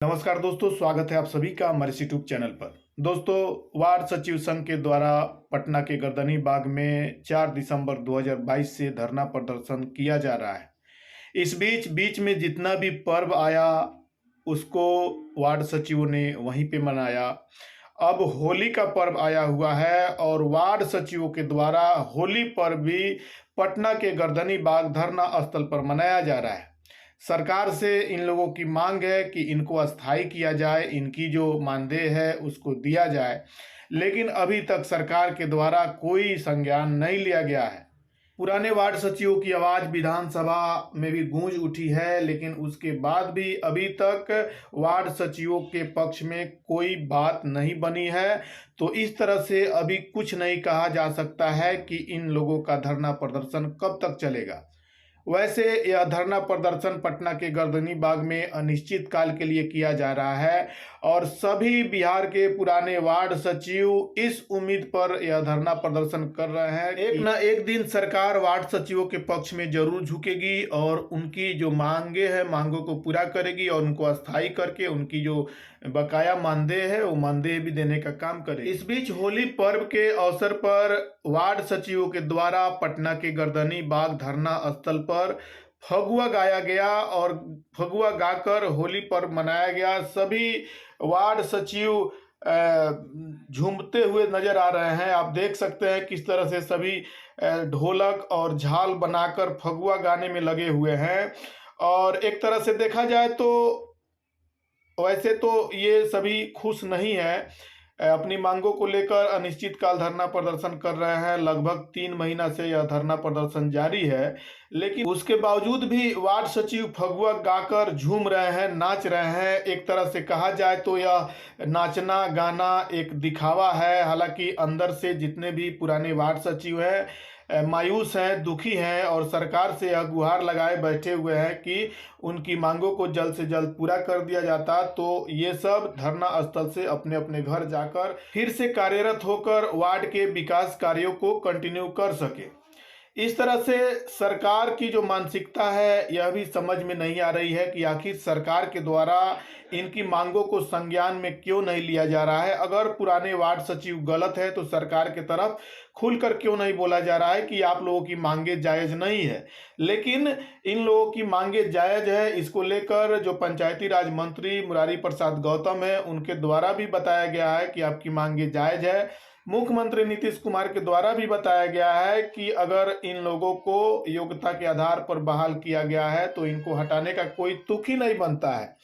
नमस्कार दोस्तों, स्वागत है आप सभी का हमारे यूट्यूब चैनल पर। दोस्तों, वार्ड सचिव संघ के द्वारा पटना के गर्दनी बाग में 4 दिसंबर 2022 से धरना प्रदर्शन किया जा रहा है। इस बीच बीच में जितना भी पर्व आया उसको वार्ड सचिवों ने वहीं पे मनाया। अब होली का पर्व आया हुआ है और वार्ड सचिवों के द्वारा होली पर्व भी पटना के गर्दनी बाग धरना स्थल पर मनाया जा रहा है। सरकार से इन लोगों की मांग है कि इनको अस्थायी किया जाए, इनकी जो मानदेय है उसको दिया जाए, लेकिन अभी तक सरकार के द्वारा कोई संज्ञान नहीं लिया गया है। पुराने वार्ड सचिवों की आवाज विधानसभा में भी गूंज उठी है, लेकिन उसके बाद भी अभी तक वार्ड सचिवों के पक्ष में कोई बात नहीं बनी है। तो इस तरह से अभी कुछ नहीं कहा जा सकता है कि इन लोगों का धरना प्रदर्शन कब तक चलेगा। वैसे यह धरना प्रदर्शन पटना के गर्दनी बाग में अनिश्चित काल के लिए किया जा रहा है और सभी बिहार के पुराने वार्ड सचिव इस उम्मीद पर यह धरना प्रदर्शन कर रहे हैं एक न एक दिन सरकार वार्ड सचिवों के पक्ष में जरूर झुकेगी और उनकी जो मांगे हैं मांगों को पूरा करेगी और उनको अस्थायी करके उनकी जो बकाया मानदेय है वो मानदेय भी देने का काम करेगी। इस बीच होली पर्व के अवसर पर वार्ड सचिवों के द्वारा पटना के गर्दनी बाग धरना स्थल पर फगुआ गाया गया और फगुआ गाकर होली पर्व मनाया गया। सभी वार्ड सचिव झूमते हुए नजर आ रहे हैं। आप देख सकते हैं किस तरह से सभी ढोलक और झाल बनाकर फगुआ गाने में लगे हुए हैं। और एक तरह से देखा जाए तो वैसे तो ये सभी खुश नहीं है, अपनी मांगों को लेकर अनिश्चितकाल धरना प्रदर्शन कर रहे हैं। लगभग 3 महीना से यह धरना प्रदर्शन जारी है, लेकिन उसके बावजूद भी वार्ड सचिव फगुआ गाकर झूम रहे हैं, नाच रहे हैं। एक तरह से कहा जाए तो यह नाचना गाना एक दिखावा है। हालांकि अंदर से जितने भी पुराने वार्ड सचिव हैं मायूस हैं, दुखी हैं और सरकार से यह गुहार लगाए बैठे हुए हैं कि उनकी मांगों को जल्द से जल्द पूरा कर दिया जाता तो ये सब धरना स्थल से अपने अपने घर जाकर फिर से कार्यरत होकर वार्ड के विकास कार्यों को कंटिन्यू कर सके। इस तरह से सरकार की जो मानसिकता है यह भी समझ में नहीं आ रही है कि आखिर सरकार के द्वारा इनकी मांगों को संज्ञान में क्यों नहीं लिया जा रहा है। अगर पुराने वार्ड सचिव गलत है तो सरकार के तरफ खुलकर क्यों नहीं बोला जा रहा है कि आप लोगों की मांगे जायज नहीं है। लेकिन इन लोगों की मांगे जायज है, इसको लेकर जो पंचायती राज मंत्री मुरारी प्रसाद गौतम है उनके द्वारा भी बताया गया है कि आपकी मांगे जायज है। मुख्यमंत्री नीतीश कुमार के द्वारा भी बताया गया है कि अगर इन लोगों को योग्यता के आधार पर बहाल किया गया है तो इनको हटाने का कोई तुक ही नहीं बनता है।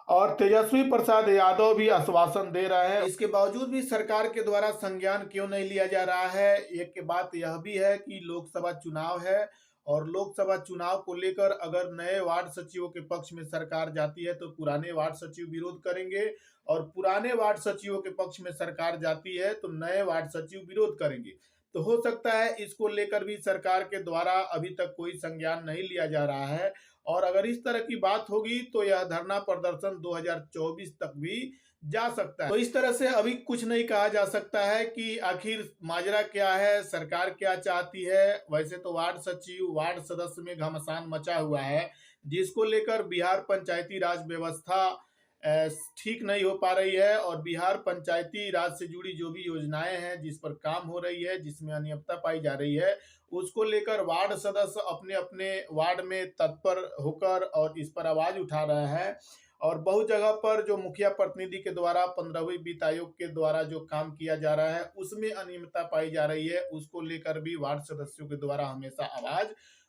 और तेजस्वी प्रसाद यादव भी आश्वासन दे रहे हैं, इसके बावजूद भी सरकार के द्वारा संज्ञान क्यों नहीं लिया जा रहा है। एक बात यह भी है कि लोकसभा चुनाव है और लोकसभा चुनाव को लेकर अगर नए वार्ड सचिवों के पक्ष में सरकार जाती है तो पुराने वार्ड सचिव विरोध करेंगे और पुराने वार्ड सचिवों के पक्ष में सरकार जाती है तो नए वार्ड सचिव विरोध करेंगे। तो हो सकता है इसको लेकर भी सरकार के द्वारा अभी तक कोई संज्ञान नहीं लिया जा रहा है और अगर इस तरह की बात होगी तो यह धरना प्रदर्शन 2024 तक भी जा सकता है। तो इस तरह से अभी कुछ नहीं कहा जा सकता है कि आखिर माजरा क्या है, सरकार क्या चाहती है। वैसे तो वार्ड सचिव वार्ड सदस्य में घमासान मचा हुआ है, जिसको लेकर बिहार पंचायती राज व्यवस्था ठीक नहीं हो पा रही है और बिहार पंचायती राज से जुड़ी जो भी योजनाएं हैं जिस पर काम हो रही है, जिसमें अनियमितता पाई जा रही है, उसको लेकर वार्ड सदस्य अपने अपने वार्ड में तत्पर होकर और इस पर आवाज उठा रहे हैं। और बहुत जगह पर जो मुखिया प्रतिनिधि के द्वारा 15वीं वित्त आयोग के द्वारा जो काम किया जा रहा है उसमें अनियमितता पाई जा रही है, उसको लेकर भी वार्ड सदस्यों के द्वारा हमेशा आवाज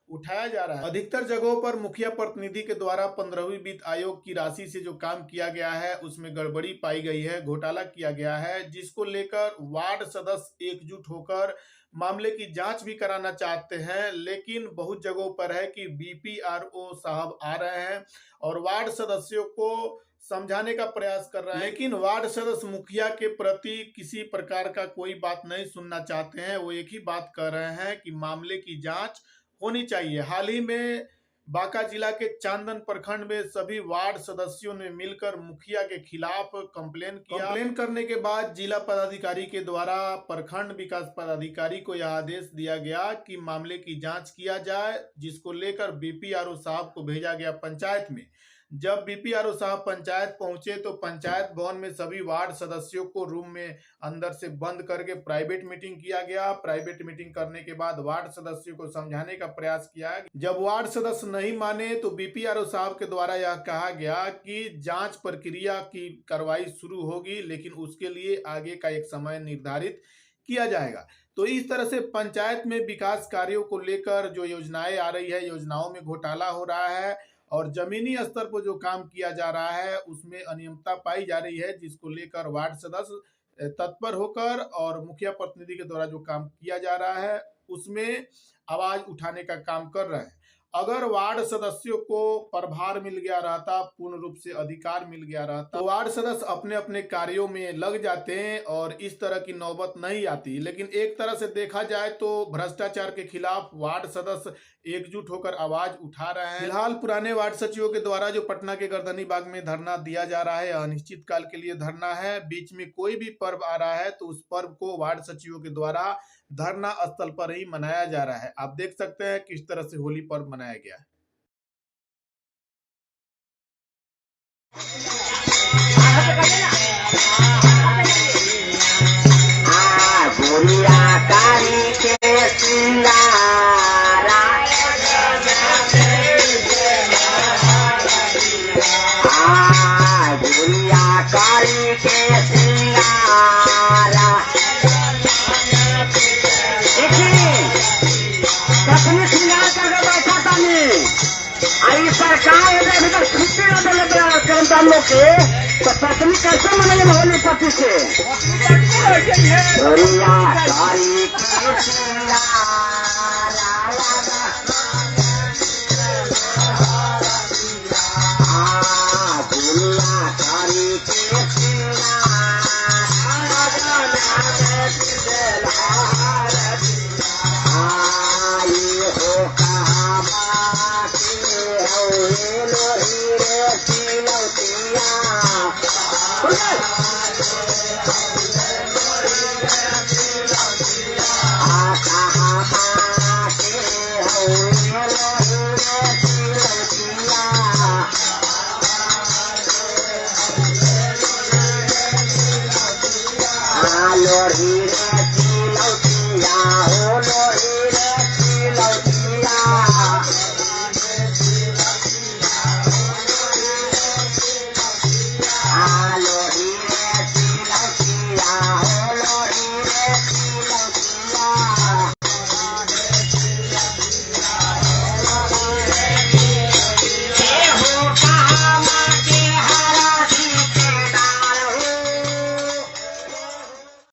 उठाया जा रहा है। अधिकतर जगहों पर मुखिया प्रतिनिधि के द्वारा 15वीं वित्त आयोग की राशि से जो काम किया गया है उसमें गड़बड़ी पाई गई है, घोटाला किया गया है, जिसको लेकर वार्ड सदस्य एकजुट होकर मामले की जांच भी कराना चाहते हैं। लेकिन बहुत जगहों पर है कि बीपीआरओ साहब आ रहे हैं और वार्ड सदस्यों को समझाने का प्रयास कर रहे हैं, लेकिन वार्ड सदस्य मुखिया के प्रति किसी प्रकार का कोई बात नहीं सुनना चाहते हैं। वो एक ही बात कर रहे हैं कि मामले की जांच होनी चाहिए। हाल ही में बांका जिला के चांदन प्रखंड में सभी वार्ड सदस्यों ने मिलकर मुखिया के खिलाफ कंप्लेन करने के बाद जिला पदाधिकारी के द्वारा प्रखंड विकास पदाधिकारी को यह आदेश दिया गया कि मामले की जांच किया जाए, जिसको लेकर बीपीआरओ साहब को भेजा गया पंचायत में, जब बीपीआरओ साहब पंचायत पहुंचे तो पंचायत भवन में सभी वार्ड सदस्यों को रूम में अंदर से बंद करके प्राइवेट मीटिंग किया गया। प्राइवेट मीटिंग करने के बाद वार्ड सदस्यों को समझाने का प्रयास किया। जब वार्ड सदस्य नहीं माने तो बीपीआरओ साहब के द्वारा यह कहा गया कि जांच प्रक्रिया की कार्रवाई शुरू होगी, लेकिन उसके लिए आगे का एक समय निर्धारित किया जाएगा। तो इस तरह से पंचायत में विकास कार्यों को लेकर जो योजनाएं आ रही है, योजनाओं में घोटाला हो रहा है और जमीनी स्तर पर जो काम किया जा रहा है उसमें अनियमितता पाई जा रही है, जिसको लेकर वार्ड सदस्य तत्पर होकर और मुखिया प्रतिनिधि के द्वारा जो काम किया जा रहा है उसमें आवाज उठाने का काम कर रहे हैं। अगर वार्ड सदस्यों को प्रभार मिल गया रहता, पूर्ण रूप से अधिकार मिल गया रहता, तो वार्ड सदस्य अपने अपने कार्यों में लग जाते हैं और इस तरह की नौबत नहीं आती। लेकिन एक तरह से देखा जाए तो भ्रष्टाचार के खिलाफ वार्ड सदस्य एकजुट होकर आवाज उठा रहे हैं। फिलहाल पुराने वार्ड सचिवों के द्वारा जो पटना के गर्दनी बाग में धरना दिया जा रहा है, अनिश्चित काल के लिए धरना है। बीच में कोई भी पर्व आ रहा है तो उस पर्व को वार्ड सचिवों के द्वारा धरना स्थल पर ही मनाया जा रहा है। आप देख सकते हैं किस तरह से होली पर्व मनाया गया है। तो पत्नी कैसे मनाए होली पति से Lord,